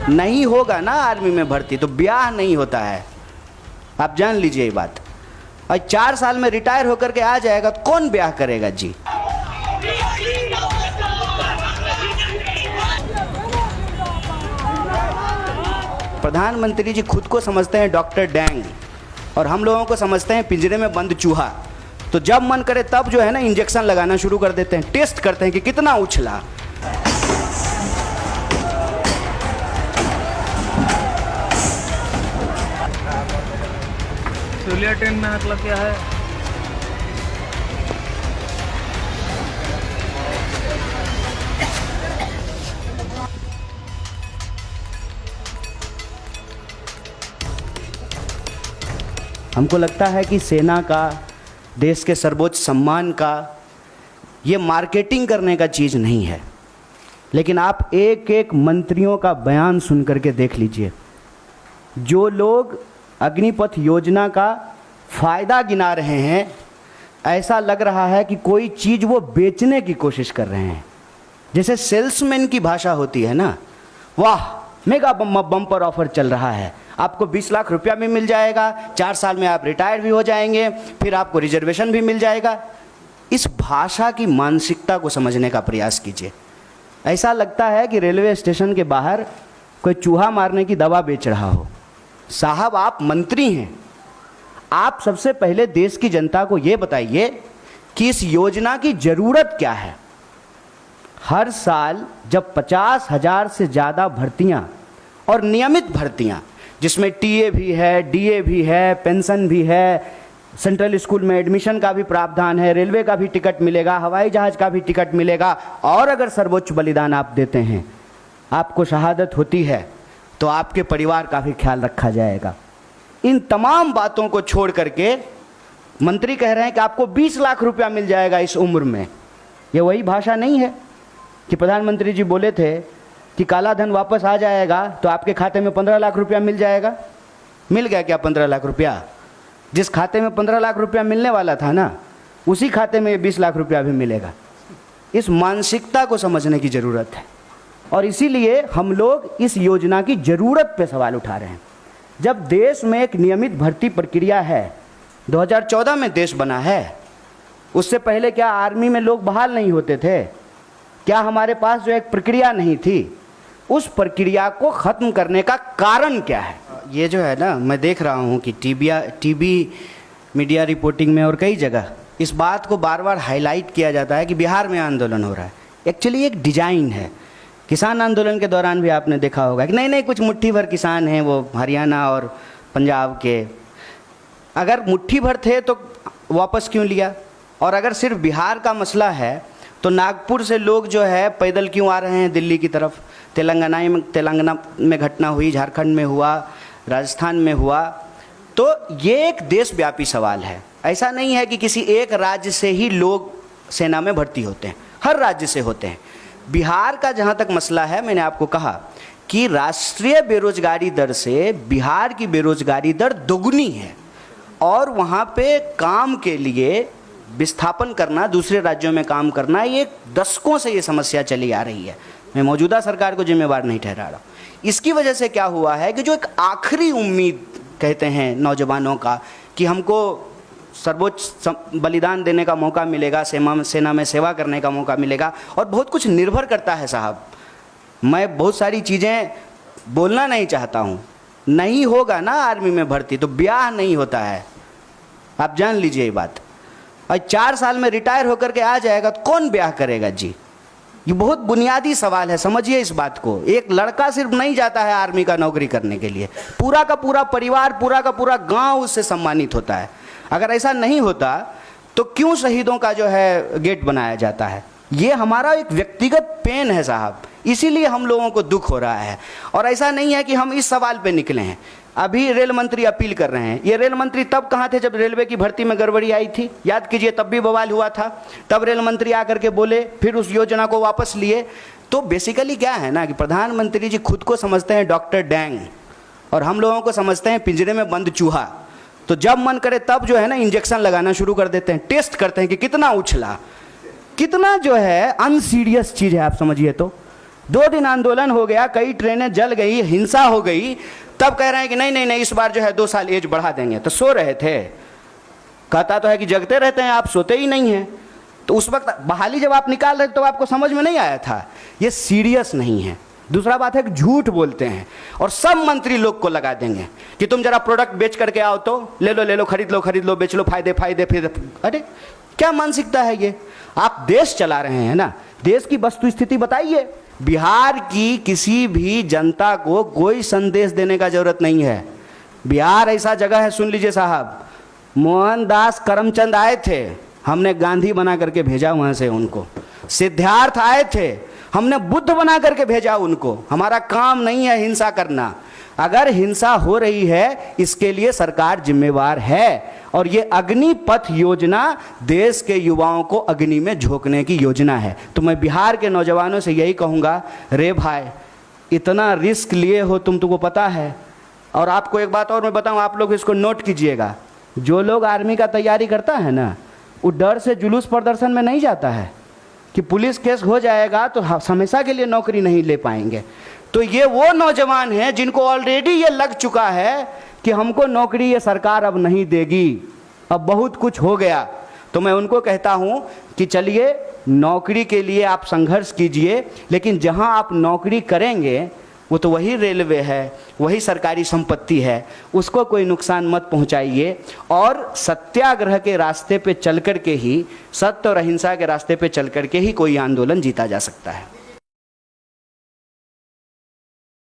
नहीं होगा ना आर्मी में भर्ती तो ब्याह नहीं होता है, आप जान लीजिए ये बात। और 4 साल में रिटायर होकर के आ जाएगा तो कौन ब्याह करेगा जी। प्रधानमंत्री जी खुद को समझते हैं डॉक्टर डैंग और हम लोगों को समझते हैं पिंजरे में बंद चूहा। तो जब मन करे तब जो है ना इंजेक्शन लगाना शुरू कर देते हैं, टेस्ट करते हैं कि कितना उछला। ट्रेन में आग लग गया है। हमको लगता है कि सेना का, देश के सर्वोच्च सम्मान का, ये मार्केटिंग करने का चीज़ नहीं है। लेकिन आप एक एक मंत्रियों का बयान सुन करके देख लीजिए। जो लोग अग्निपथ योजना का फ़ायदा गिना रहे हैं, ऐसा लग रहा है कि कोई चीज़ वो बेचने की कोशिश कर रहे हैं। जैसे सेल्समैन की भाषा होती है ना, वाह मेगा बम्पर ऑफर चल रहा है, आपको 20 लाख रुपया भी मिल जाएगा, 4 साल में आप रिटायर भी हो जाएंगे, फिर आपको रिजर्वेशन भी मिल जाएगा। इस भाषा की मानसिकता को समझने का प्रयास कीजिए। ऐसा लगता है कि रेलवे स्टेशन के बाहर कोई चूहा मारने की दवा बेच रहा हो। साहब आप मंत्री हैं, आप सबसे पहले देश की जनता को ये बताइए कि इस योजना की ज़रूरत क्या है। हर साल जब 50,000 से ज़्यादा भर्तियां और नियमित भर्तियां, जिसमें टीए भी है, डीए भी है, पेंशन भी है, सेंट्रल स्कूल में एडमिशन का भी प्रावधान है, रेलवे का भी टिकट मिलेगा, हवाई जहाज़ का भी टिकट मिलेगा, और अगर सर्वोच्च बलिदान आप देते हैं, आपको शहादत होती है, तो आपके परिवार का भी ख्याल रखा जाएगा। इन तमाम बातों को छोड़ करके मंत्री कह रहे हैं कि आपको 20 लाख रुपया मिल जाएगा इस उम्र में। ये वही भाषा नहीं है कि प्रधानमंत्री जी बोले थे कि काला धन वापस आ जाएगा तो आपके खाते में 15 लाख रुपया मिल जाएगा। मिल गया क्या 15 लाख रुपया? जिस खाते में 15 लाख रुपया मिलने वाला था ना, उसी खाते में 20 लाख रुपया भी मिलेगा। इस मानसिकता को समझने की ज़रूरत है और इसीलिए हम लोग इस योजना की ज़रूरत पे सवाल उठा रहे हैं। जब देश में एक नियमित भर्ती प्रक्रिया है, 2014 में देश बना है, उससे पहले क्या आर्मी में लोग बहाल नहीं होते थे? क्या हमारे पास जो एक प्रक्रिया नहीं थी, उस प्रक्रिया को ख़त्म करने का कारण क्या है? ये जो है ना, मैं देख रहा हूँ कि टीवी मीडिया रिपोर्टिंग में और कई जगह इस बात को बार बार हाईलाइट किया जाता है कि बिहार में आंदोलन हो रहा है। एक्चुअली एक डिजाइन है। किसान आंदोलन के दौरान भी आपने देखा होगा कि नहीं कुछ मुट्ठी भर किसान हैं वो हरियाणा और पंजाब के। अगर मुट्ठी भर थे तो वापस क्यों लिया? और अगर सिर्फ बिहार का मसला है तो नागपुर से लोग जो है पैदल क्यों आ रहे हैं दिल्ली की तरफ? तेलंगाना में घटना हुई, झारखंड में हुआ, राजस्थान में हुआ। तो ये एक देशव्यापी सवाल है। ऐसा नहीं है कि किसी एक राज्य से ही लोग सेना में भर्ती होते हैं, हर राज्य से होते हैं। बिहार का जहाँ तक मसला है, मैंने आपको कहा कि राष्ट्रीय बेरोजगारी दर से बिहार की बेरोजगारी दर दोगुनी है और वहाँ पे काम के लिए विस्थापन करना, दूसरे राज्यों में काम करना, ये दशकों से ये समस्या चली आ रही है। मैं मौजूदा सरकार को जिम्मेवार नहीं ठहरा रहा। इसकी वजह से क्या हुआ है कि जो एक आखिरी उम्मीद कहते हैं नौजवानों का कि हमको सर्वोच्च बलिदान देने का मौका मिलेगा, सेना में सेवा करने का मौका मिलेगा, और बहुत कुछ निर्भर करता है साहब। मैं बहुत सारी चीज़ें बोलना नहीं चाहता हूँ। नहीं होगा ना आर्मी में भर्ती तो ब्याह नहीं होता है, आप जान लीजिए ये बात। और 4 साल में रिटायर होकर के आ जाएगा तो कौन ब्याह करेगा जी? ये बहुत बुनियादी सवाल है, समझिए इस बात को। एक लड़का सिर्फ नहीं जाता है आर्मी का नौकरी करने के लिए, पूरा का पूरा परिवार, पूरा का पूरा गांव उससे सम्मानित होता है। अगर ऐसा नहीं होता तो क्यों शहीदों का जो है गेट बनाया जाता है? ये हमारा एक व्यक्तिगत पेन है साहब, इसीलिए हम लोगों को दुख हो रहा है। और ऐसा नहीं है कि हम इस सवाल पे निकले हैं। अभी रेल मंत्री अपील कर रहे हैं। ये रेल मंत्री तब कहाँ थे जब रेलवे की भर्ती में गड़बड़ी आई थी? याद कीजिए, तब भी बवाल हुआ था। तब रेल मंत्री आकर के बोले, फिर उस योजना को वापस लिए। तो बेसिकली क्या है ना कि प्रधानमंत्री जी खुद को समझते हैं डॉक्टर डैंग और हम लोगों को समझते हैं पिंजरे में बंद चूहा। तो जब मन करे तब जो है ना इंजेक्शन लगाना शुरू कर देते हैं, टेस्ट करते हैं कि कितना उछला, कितना जो है अनसीरियस चीज़ है। आप समझिए तो 2 दिन आंदोलन हो गया, कई ट्रेनें जल गई, हिंसा हो गई, तब कह रहे हैं कि नहीं नहीं नहीं इस बार जो है 2 साल एज बढ़ा देंगे। तो सो रहे थे, कहता तो है कि जगते रहते हैं आप, सोते ही नहीं हैं। तो उस वक्त बहाली जब आप निकाल रहे थे तो आपको समझ में नहीं आया था। ये सीरियस नहीं है। दूसरा बात है कि झूठ बोलते हैं और सब मंत्री लोग को लगा देंगे कि तुम जरा प्रोडक्ट बेच करके आओ, तो ले लो खरीद लो बेच लो, फायदे फायदे फिर। अरे क्या मानसिकता है ये? आप देश चला रहे हैं ना, देश की वस्तु स्थिति बताइए। बिहार की किसी भी जनता को कोई संदेश देने का जरूरत नहीं है। बिहार ऐसा जगह है, सुन लीजिए साहब, मोहनदास करमचंद आए थे, हमने गांधी बना करके भेजा वहां से उनको। सिद्धार्थ आए थे, हमने बुद्ध बना करके भेजा उनको। हमारा काम नहीं है हिंसा करना। अगर हिंसा हो रही है इसके लिए सरकार जिम्मेवार है। और ये अग्निपथ योजना देश के युवाओं को अग्नि में झोंकने की योजना है। तो मैं बिहार के नौजवानों से यही कहूँगा, रे भाई इतना रिस्क लिए हो तुमको पता है। और आपको एक बात और मैं बताऊँ, आप लोग इसको नोट कीजिएगा, जो लोग आर्मी का तैयारी करता है ना, वो डर से जुलूस प्रदर्शन में नहीं जाता है कि पुलिस केस हो जाएगा तो हमेशा के लिए नौकरी नहीं ले पाएंगे। तो ये वो नौजवान हैं जिनको ऑलरेडी ये लग चुका है कि हमको नौकरी ये सरकार अब नहीं देगी, अब बहुत कुछ हो गया। तो मैं उनको कहता हूँ कि चलिए नौकरी के लिए आप संघर्ष कीजिए, लेकिन जहाँ आप नौकरी करेंगे वो तो वही रेलवे है, वही सरकारी संपत्ति है, उसको कोई नुकसान मत पहुंचाइए। और सत्याग्रह के रास्ते पे चल कर के ही, सत्य और अहिंसा के रास्ते पे चल कर के ही कोई आंदोलन जीता जा सकता है।